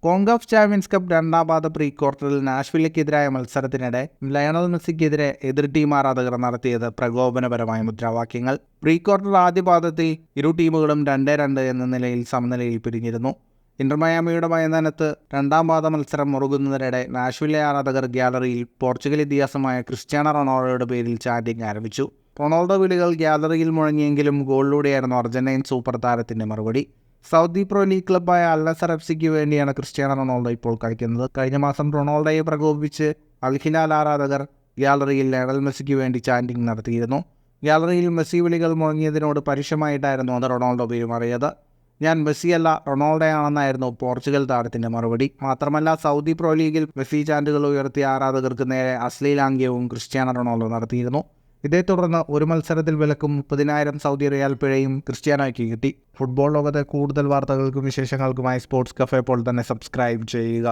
CONCACAF champions cup രണ്ടാം പാദ pre ക്വാർട്ടറിൽ നാഷ്വില്ലയ്ക്കെതിരായ മത്സരത്തിനിടെ ലയണൽ മെസ്സിക്കെതിരെ എതിർ ടീം ആരാധകർ നടത്തിയത് പ്രകോപനപരമായ മുദ്രാവാക്യങ്ങൾ. പ്രീ ക്വാർട്ടർ ആദ്യ പാദത്തിൽ ഇരു ടീമുകളും 2-2 എന്ന നിലയിൽ സമനിലയിൽ പിരിഞ്ഞിരുന്നു. ഇന്റർ മയാമിയുടെ മൈതാനത്ത് രണ്ടാം പാദ മത്സരം മുറുകുന്നതിനിടെ നാഷ്വില്ലെ ആരാധകർ ഗ്യാലറിയിൽ പോർച്ചുഗൽ ഇതിഹാസമായ ക്രിസ്ത്യാനോ റൊണാൾഡോയുടെ പേരിൽ ചാറ്റിംഗ് ആരംഭിച്ചു. റൊണാൾഡോ വിളികൾ ഗ്യാലറിയിൽ മുഴങ്ങിയെങ്കിലും ഗോളിലൂടെയായിരുന്നു അർജന്റീൻ സൂപ്പർ താരത്തിന്റെ മറുപടി. സൗദി പ്രോ ലീഗ് ക്ലബ്ബായ അൽ നസർ എഫ്.സിക്ക് വേണ്ടിയാണ് ക്രിസ്ത്യാനോ റൊണാൾഡോ ഇപ്പോൾ കളിക്കുന്നത്. കഴിഞ്ഞ മാസം റൊണാൾഡോയെ പ്രകോപിപ്പിച്ച് അൽ ഹിലാൽ ആരാധകർ ഗ്യാലറിയിൽ ലയണൽ മെസ്സിക്ക് വേണ്ടി ചാൻഡിംഗ് നടത്തിയിരുന്നു. ഗ്യാലറിയിൽ മെസ്സി വിളികൾ മുഴങ്ങിയതിനോട് പരുഷമായിട്ടായിരുന്നു അത് റൊണാൾഡോ പെരുമാറിയത്. ഞാൻ മെസ്സിയല്ല റൊണാൾഡോയാണെന്നായിരുന്നു പോർച്ചുഗൽ താരത്തിന്റെ മറുപടി. മാത്രമല്ല, സൗദി പ്രോ ലീഗിൽ മെസ്സി ചാൻഡുകൾ ഉയർത്തിയ ആരാധകർക്ക് നേരെ അശ്ലീലാംഗ്യവും ക്രിസ്ത്യാനോ റൊണാൾഡോ നടത്തിയിരുന്നു. ഇതേ തുടർന്ന് ഒരു മത്സരത്തിൽ വിലക്കും 30,000 സൗദി റിയാൽ പിഴയും ക്രിസ്ത്യാനോയ്ക്ക് കിട്ടി. ഫുട്ബോൾ ലോകത്തെ കൂടുതൽ വാർത്തകൾക്കും വിശേഷങ്ങൾക്കുമായി സ്പോർട്സ് കഫേ ഇപ്പോൾ തന്നെ സബ്സ്ക്രൈബ് ചെയ്യുക.